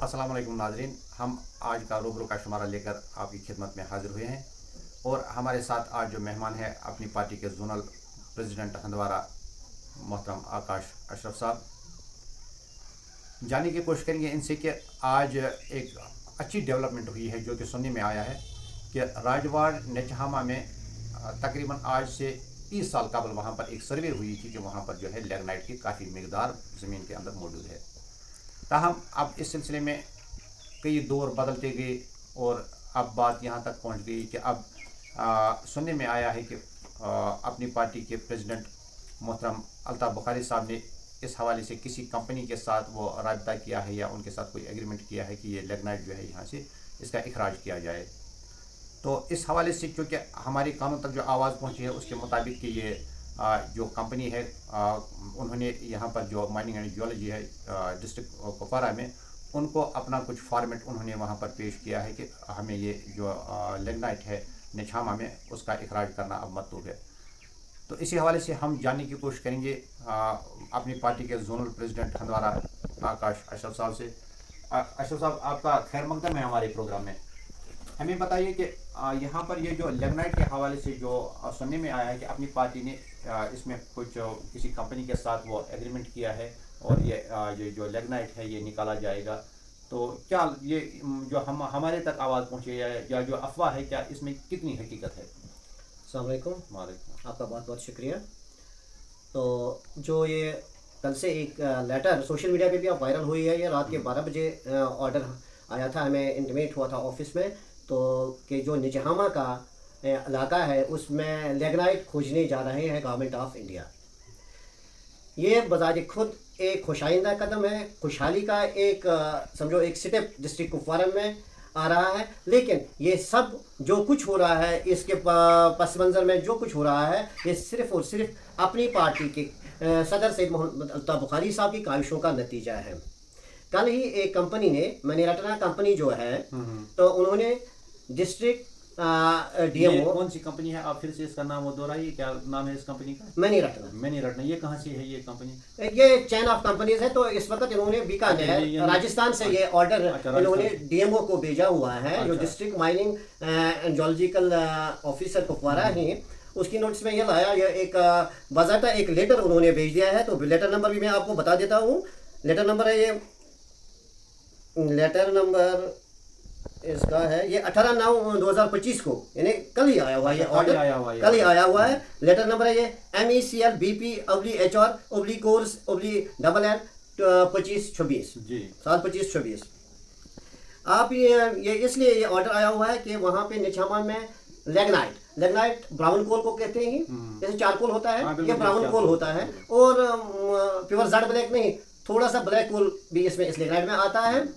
अस्सलाम वालेकुम नाज़रीन, हम आज का रूबरू का शुमारा लेकर आपकी खिदमत में हाजिर हुए हैं और हमारे साथ आज जो मेहमान है अपनी पार्टी के जोनल प्रेसिडेंट हंदवारा मोहतरम आकाश अशरफ साहब, जानने की कोशिश करेंगे इनसे कि आज एक अच्छी डेवलपमेंट हुई है जो कि सुनने में आया है कि राजवाड़ नेचहामा में तकरीबन आज से 30 साल कबल वहाँ पर एक सर्वे हुई थी कि वहाँ पर जो है लिग्नाइट की काफ़ी मिकदार ज़मीन के अंदर मौजूद है। ताहम अब इस सिलसिले में कई दौर बदलते गए और अब बात यहाँ तक पहुँच गई कि अब सुनने में आया है कि अपनी पार्टी के प्रेसिडेंट मोहतरम अल्ताफ़ बुखारी साहब ने इस हवाले से किसी कंपनी के साथ वो राब्ता किया है या उनके साथ कोई एग्रीमेंट किया है कि ये लिग्नाइट जो है यहाँ से इसका इखराज किया जाए। तो इस हवाले से क्योंकि हमारी कानून तक जो आवाज़ पहुँची है उसके मुताबिक कि ये जो कंपनी है उन्होंने यहाँ पर जो माइनिंग एंड जियोलॉजी है डिस्ट्रिक्ट कुपवारा में उनको अपना कुछ फॉर्मेट उन्होंने वहाँ पर पेश किया है कि हमें ये जो लिग्नाइट है नेचहामा में उसका इखराज करना अब मतलूब है। तो इसी हवाले से हम जानने की कोशिश करेंगे अपनी पार्टी के जोनल प्रेसिडेंट हंदवारा आकाश अशरफ साहब से। अशरफ साहब, आपका खैर मकदम है हमारे प्रोग्राम में। हमें बताइए कि यहाँ पर ये जो लिग्नाइट के हवाले से जो सुनने में आया है कि अपनी पार्टी ने इसमें कुछ किसी कंपनी के साथ वो एग्रीमेंट किया है और ये जो लिग्नाइट है ये निकाला जाएगा, तो क्या ये जो हमारे तक आवाज़ पहुँची या जो अफवाह है क्या इसमें कितनी हकीकत है? अस्सलाम वालेकुम। वालेकुम। आपका बहुत बहुत शुक्रिया। तो जो ये कल से एक लेटर सोशल मीडिया पे भी अब वायरल हुई है, ये रात के 12 बजे ऑर्डर आया था, हमें इंटीमेट हुआ था ऑफिस में तो कि जो नेचहामा का इलाका है उसमें लिग्नाइट खोजने जा रहे हैं गवर्नमेंट ऑफ इंडिया। ये बजाज खुद एक खुशाइंदा कदम है, खुशहाली का एक समझो एक स्टेप डिस्ट्रिक्ट कुपवारा में आ रहा है। लेकिन ये सब जो कुछ हो रहा है इसके पस मंज़र में जो कुछ हो रहा है ये सिर्फ़ और सिर्फ अपनी पार्टी के सदर सैयद मोहम्मद अल्ताफ़ बुखारी साहब की काविशों का नतीजा है। कल ही एक कंपनी ने मनीरत्ना कंपनी जो है तो उन्होंने डिस्ट्रिक्ट डीएमओ, कौन सी कंपनी है, आप फिर से इसका नाम दोहराइए, क्या नाम है इस कंपनी का? मनीरत्ना। ये कहाँ से है ये कंपनी? ये चैन ऑफ कंपनीज है। तो इस वक्त इन्होंने बीकानेर राजस्थान से ये ऑर्डर इन्होंने डीएमओ को भेजा हुआ है, जो district mining and geological officer Kupwara है। उसकी नोटिस में ये लाया, ये एक बाज़ाब्ता एक लेटर उन्होंने भेज दिया है। तो लेटर नंबर भी मैं आपको बता देता हूँ। लेटर नंबर है ये, लेटर नंबर इसका है ये 18/9/2025 को, यानी कल ही आया हुआ है ये ऑर्डर, कल ही आया हुआ है। लेटर नंबर है ये MECL BP/HR/कोर्स/LL 2526 साल 2526। आप ये इसलिए ये ऑर्डर आया हुआ है कि वहाँ पे नेचहामा में लिग्नाइट ब्राउन कोल को कहते हैं, जैसे चारकोल होता है ये ब्राउन कोल होता है, और प्योर जेड ब्लैक नहीं, थोड़ा सा ब्लैक कोल भी इसमें इस लिग्नाइट में आता है।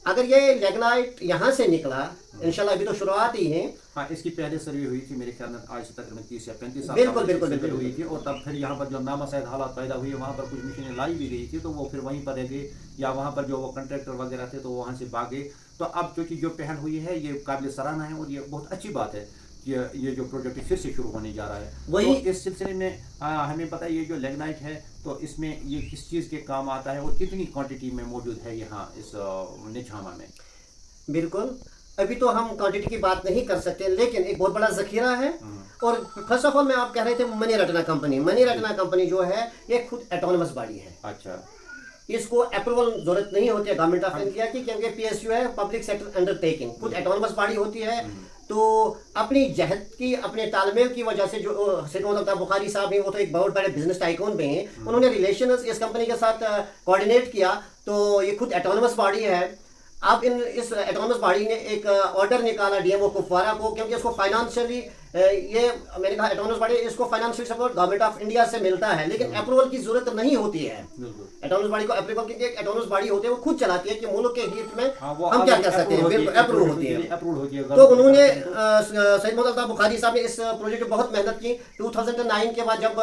अगर ये लिग्नाइट यहाँ से निकला, इंशाल्लाह अभी तो शुरुआत ही है। हाँ, इसकी पहले सर्वे हुई थी मेरे ख्याल में आज से तकरीबन 30 या 35 साल बिल्कुल हुई थी, और तब फिर यहाँ पर जो नामसाइद हालात पैदा हुए वहाँ पर कुछ मशीनें लाई भी गई थी तो वो फिर वहीं पर रह गई, या वहाँ पर जो वो कंट्रैक्टर वगैरह थे तो वो वहाँ से भागे। तो अब क्योंकि जो पहल हुई है ये काबिल सराहना है और ये बहुत अच्छी बात है कि ये जो प्रोजेक्ट फिर से शुरू होने जा रहा है। वही तो इस सिलसिले में हमें पता है ये जो लिग्नाइट है तो इसमें ये किस चीज़ के काम आता है और कितनी क्वांटिटी में मौजूद है यहाँ इस नेचहामा में? बिल्कुल, अभी तो हम क्वांटिटी की बात नहीं कर सकते, लेकिन एक बहुत बड़ा जखीरा है। और फर्स्ट ऑफ ऑल मैं आप कह रहे थे मनीरत्ना कंपनी जो है ये खुद ऑटोनमस बॉडी है। अच्छा, इसको अप्रूवल जरूरत नहीं होती है गवर्नमेंट ऑफ इंडिया की, क्योंकि PSU है पब्लिक सेक्टर अंडरटेकिंग, खुद ऑटोनमस बॉडी होती है। तो अपनी जहद की, अपने तालमेल की वजह से जो सैयद मोहम्मद अल्ताफ़ बुखारी साहब हैं वो तो एक बहुत बड़े बिजनेस टाइकून पे हैं, उन्होंने रिलेशंस इस कंपनी के साथ कोऑर्डिनेट किया। तो ये खुद ऑटोनमस बॉडी है। अब इस ऑटोनमस बॉडी ने एक ऑर्डर निकाला डीएमओ कुपवारा को, क्योंकि उसको फाइनेंशियली ये मैंने कहा ऑटोनमस बॉडी, इसको financial support government of India से मिलता है, लेकिन अप्रूवल की जरूरत नहीं होती है ऑटोनमस बॉडी को। अप्रूवल की एक ऑटोनमस बॉडी होती है, वो खुद चलाती है कि मुल्क के हित में हम क्या कर सकते हैं, अप्रूव होती है। तो उन्होंने सैयद मोहम्मद अल्ताफ़ बुखारी साहब ने इस प्रोजेक्ट में बहुत मेहनत की। 2009 के बाद जब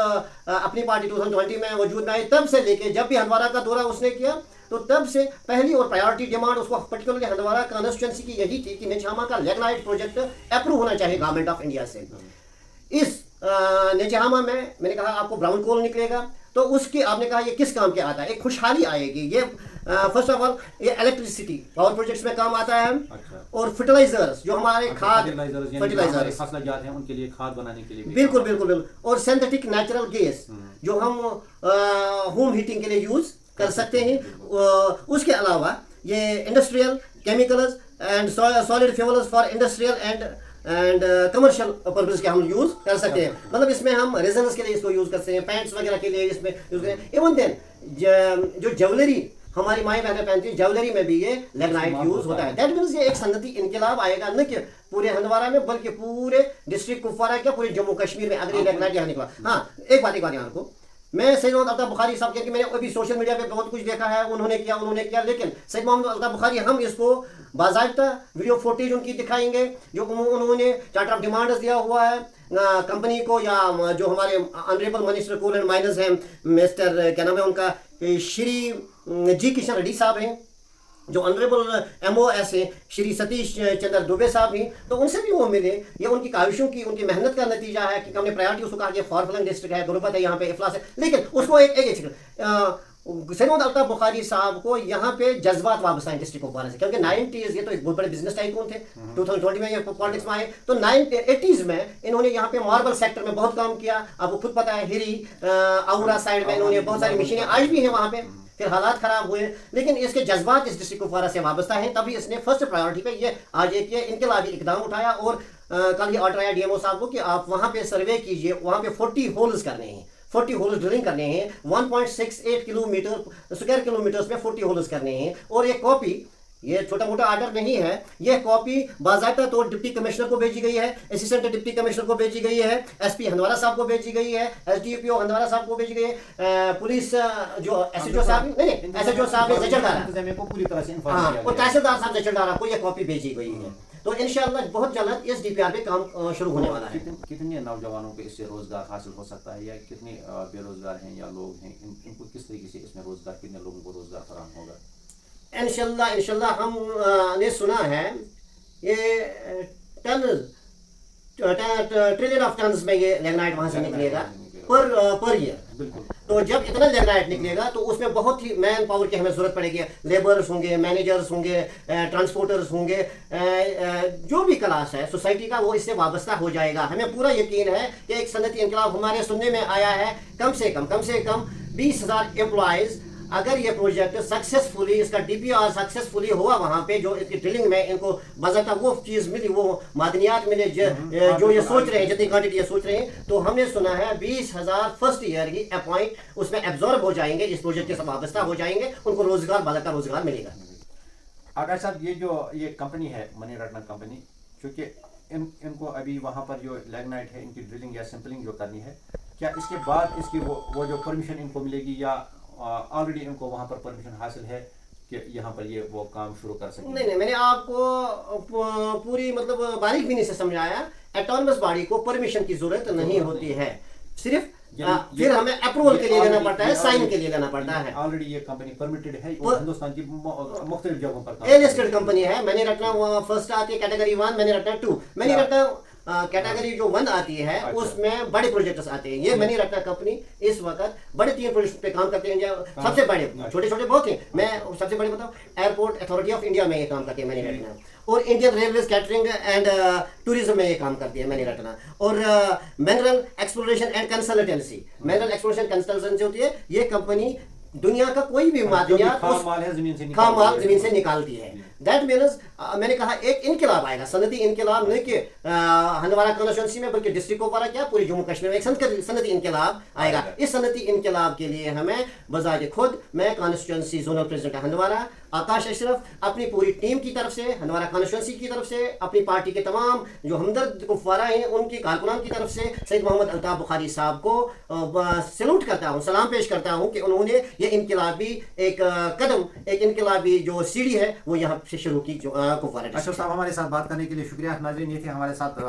अपनी पार्टी 2020 में वजूद में आई, तब से लेके जब भी हंदवारा का दौरा उसने किया तो तब से पहली और प्रायोरिटी डिमांड उसको पर्टिकुलरली हंदवारा कॉन्स्टिट्यूंसी की यही थी कि नेचहामा का लिग्नाइट प्रोजेक्ट अप्रूव होना चाहिए गवर्नमेंट ऑफ इंडिया से। इस नेचहामा में मैंने कहा आपको ब्राउन कोल निकलेगा, तो उसके आपने कहा ये किस काम के आता है, एक खुशहाली आएगी। ये फर्स्ट ऑफ ऑल ये इलेक्ट्रिसिटी पावर प्रोजेक्ट्स में काम आता है, अच्छा। और फर्टिलाइजर्स जो हमारे खाद फर्टिलाइजर्स फसलाजात हैं उनके लिए, खाद बनाने के लिए भी बिल्कुल बिल्कुल बिल्कुल, और सिंथेटिक नेचुरल गैस जो हम होम हीटिंग के लिए यूज कर सकते हैं। उसके अलावा ये industrial chemicals and solid fuels for industrial and commercial purpose के हम यूज कर सकते हैं। मतलब इसमें हम रेजन्स के लिए इसको यूज कर सकते हैं, पैंट्स वगैरह के लिए इसमें यूज करें। इवन देन जो ज्वेलरी हमारी माएँ बहनें पहनती हैं, ज्वेलरी में भी ये लेग्नाइट यूज होता है। दैट मीन्स ये एक सनती इनकलाब आएगा, न कि पूरे हंदवारा में बल्कि पूरे डिस्ट्रिक्ट कुपवारा क्या पूरे जम्मू कश्मीर में अगर ये लेग्नाइट यहाँ निकला। हाँ, एक बात यहाँ रखो, मैं सैयद मोहम्मद अल्ताफ बुखारी साहब के, मैंने अभी सोशल मीडिया पे बहुत कुछ देखा है, उन्होंने किया, लेकिन सैयद मोहम्मद अल्ताफ बुखारी हम इसको बाज़ाब्ता वीडियो फुटेज उनकी दिखाएंगे जो उन्होंने चार्टर ऑफ डिमांड्स दिया हुआ है कंपनी को, या जो हमारे honourable minister coal and miners हैं, मिस्टर क्या नाम है उनका, श्री जी किशन रेड्डी साहब हैं, जो ऑनरेबल MOS हैं श्री सतीश चंद्र दुबे साहब हैं, तो उनसे भी वो मिले। ये उनकी काविशों की, उनकी मेहनत का नतीजा है कि हमने प्रायोरिटी उसको कहा कि फॉर फ्लंग डिस्ट्रिक्ट है, गुरबत है, यहाँ पे इफलास है, लेकिन उसको सैयद मोहम्मद अल्ताफ बुखारी साहब को यहाँ पे जज्बात वापस आए डिस्ट्रिक्ट कुपवारा से, क्योंकि 90s ये तो एक बहुत बड़े बिजनेस टाइकून थे, 2020 में ये पॉलिटिक्स में आए, तो 80s में इन्होंने यहाँ पे मार्बल सेक्टर में बहुत काम किया। आपको खुद पता है हिरी आउरा साइड में इन्होंने बहुत सारी मशीनें आज भी हैं वहाँ पे, फिर हालात खराब हुए, लेकिन इसके जज्बात इस डिस्ट्रिक्ट कुपवारा से वाबस्ता हैं, तभी इसने फर्स्ट प्रायोरिटी पे ये आज एक इनकलाबी इकदाम उठाया। और कल ही ऑर्डर आया DMO साहब को कि आप वहाँ पे सर्वे कीजिए, वहाँ पे 40 होल्स करने हैं, 40 होल्स ड्रिलिंग करने हैं, 1.68 किलोमीटर स्क्वायर किलोमीटर्स में 40 होल्स करने हैं। और ये कॉपी, ये छोटा मोटा ऑर्डर नहीं है, ये कॉपी बाज़ाब्ता तौर डिप्टी कमिश्नर को भेजी गई है, असिस्टेंट डिप्टी कमिश्नर को भेजी गई है, SP हंदवारा साहब को भेजी गई है, SDPO हंदवारा साहब को भेजी गई है, पुलिस जो SHO साहब नहीं SHO साहब ने जचलदारा को पूरी तरह से और तहसीलदार साहब जचलदारा को ये कॉपी भेजी गई है। तो इंशाअल्लाह बहुत जल्द इस DPR पे काम शुरू होने वाला है। कितने नौजवानों को इससे रोजगार हासिल हो सकता है, या कितने बेरोजगार हैं या लोग हैं, इनको किस तरीके से इसमें रोजगार, कितने लोगों को रोजगार फराहम होगा? इंशाल्लाह हम ने सुना है ये ट्रिलियन ऑफ टन्स में ये लेग्नाइट वहां से निकलेगा पर ईयर। तो जब इतना लेग्नाइट निकलेगा तो उसमें बहुत ही मैन पावर की हमें जरूरत पड़ेगी, लेबर्स होंगे, मैनेजर्स होंगे, ट्रांसपोर्टर्स होंगे, जो भी क्लास है सोसाइटी का वो इससे वाबस्ता हो जाएगा। हमें पूरा यकीन है कि एक सनती इनकलाब हमारे सुनने में आया है, कम से कम 20,000 एम्प्लॉयज़ अगर ये प्रोजेक्ट सक्सेसफुली, इसका DPR सक्सेसफुली हुआ, वहाँ पे जो इसकी ड्रिलिंग में इनको बाज़ाब्ता वो चीज़ मिली, वो मादनियात मिले जो ये सोच रहे हैं, जितनी क्वांटिटी ये सोच रहे हैं, तो हमने सुना है 20,000 फर्स्ट ईयर ही अपॉइंट उसमें एब्जॉर्ब हो जाएंगे, इस प्रोजेक्ट के साथ वाबस्ता हो जाएंगे, उनको रोजगार, बाज़ाब्ता रोजगार मिलेगा। आकाश साहब, ये कंपनी है मनी रत्न कंपनी, चूँकि इनको अभी वहाँ पर जो लेग्नाइट है इनकी ड्रिलिंग या सैंपलिंग जो करनी है, क्या इसके बाद इसकी वो जो परमिशन इनको मिलेगी, या ऑलरेडी इनको वहाँ पर परमिशन हासिल है कि यहाँ पर ये वो काम शुरू कर सकें? नहीं, मैंने आपको पूरी मतलब बारीक बीनी से समझाया, ऑटोनमस बॉडी को परमिशन की जरूरत नहीं होती है, सिर्फ फिर हमें अप्रूवल के लिए लेना पड़ता है, साइन के लिए लेना पड़ता है। ऑलरेडी ये कंपनी परमिटेड है और हिंदुस्तान की मुख्तलिफ जगहों पर ए लिस्टेड कंपनी है। मनी रत्ना फर्स्ट आती है category 1, money Ratna 2, money Ratna category जो 1 आती है उसमें बड़े प्रोजेक्ट्स आते हैं। ये मनी रत्ना कंपनी इस वक्त बड़े 3 प्रोजेक्ट पे काम करते हैं, सबसे बड़े, छोटे छोटे बहुत हैं, मैं सबसे बड़े बताऊं, एयरपोर्ट अथॉरिटी ऑफ इंडिया में ये काम करती है मनी रत्ना, और Indian railway catering and tourism में ये काम करती है मनी रत्ना, और mineral exploration and consultancy, mineral exploration consultancy होती है, ये कंपनी दुनिया का कोई भी मादनियात खाम माल जमीन से निकालती है। दैट मीन्स मैंने कहा एक इनकलाब आएगा, सनती इनकलाब, नहीं कि हंदवारा कॉन्स्टिट्यूंसी में बल्कि डिस्ट्रिक्ट कुपवारा क्या पूरे जम्मू कश्मीर में एक सनती इनकलाब आएगा। इस सनती इनकलाब के लिए हमें बजाय खुद, मैं कॉन्स्टिट्यूंसी जोनल प्रेसिडेंट हंदवारा आकाश अशरफ, अपनी पूरी टीम की तरफ से, हंदवारा कॉन्स्टिट्यूंसी की तरफ से, अपनी पार्टी के तमाम जो हमदर्द कुपवारा हैं उनकी कारकुनान की तरफ से सैयद मोहम्मद अल्ताफ बुखारी साहब को सैल्यूट करता हूँ, सलाम पेश करता हूँ कि उन्होंने ये इनकलाबी एक कदम, एक इनकलाबी जो सीढ़ी है वो यहाँ से शुरू की कुपवारा। अशरफ साहब, हमारे साथ बात करने के लिए शुक्रिया। नाज़रीन, ये थे हमारे साथ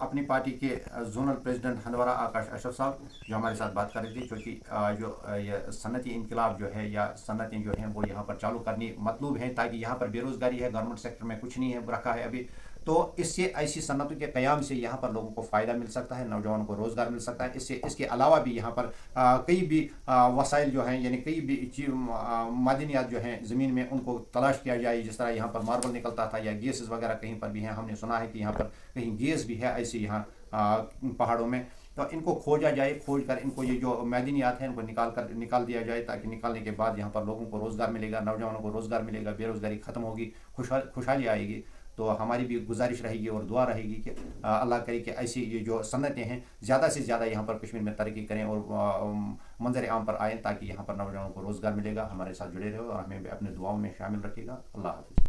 अपनी पार्टी के जोनल प्रेसिडेंट हंदवारा आकाश अशरफ साहब, जो हमारे साथ बात कर रहे थे, क्योंकि जो ये सनती इनकलाब जो है या सनतें जो हैं वो यहाँ पर चालू करनी मतलूब हैं, ताकि यहाँ पर बेरोज़गारी है, गवर्नमेंट सेक्टर में कुछ नहीं है रखा है अभी, تو اس سے ایسی صنعتوں کے قیام سے یہاں پر لوگوں کو فائدہ مل سکتا ہے، نوجوانوں کو روزگار مل سکتا ہے. اس کے علاوہ بھی یہاں پر کئی بھی وسائل جو ہیں، یعنی کئی بھی معدنیات جو ہیں زمین میں، ان کو تلاش کیا جائے. جس طرح یہاں پر ماربل نکلتا تھا یا گیسز وغیرہ کہیں پر بھی ہیں، ہم نے سنا ہے کہ یہاں پر کہیں گیس بھی ہے ایسے یہاں پہاڑوں میں. تو ان کو کھوجا جائے، کھوج کر ان کو یہ جو معدنیات ہیں ان کو نکال دیا جائے، تاکہ نکالنے کے بعد یہاں پر لوگوں کو روزگار ملے گا، نوجوانوں کو روزگار ملے گا، بے روزگاری ختم ہوگی، خوشحالی آئے گی. تو ہماری بھی گزارش رہے گی اور دعا رہے گی کہ اللہ کرے کہ ایسی یہ جو صنعتیں ہیں زیادہ سے زیادہ یہاں پر کشمیر میں ترقی کریں اور منظر عام پر آئیں، تاکہ یہاں پر نوجوانوں کو روزگار ملے گا. ہمارے ساتھ جڑے رہے اور ہمیں بھی اپنے دعاؤں میں شامل رکھے گا. اللہ حافظ.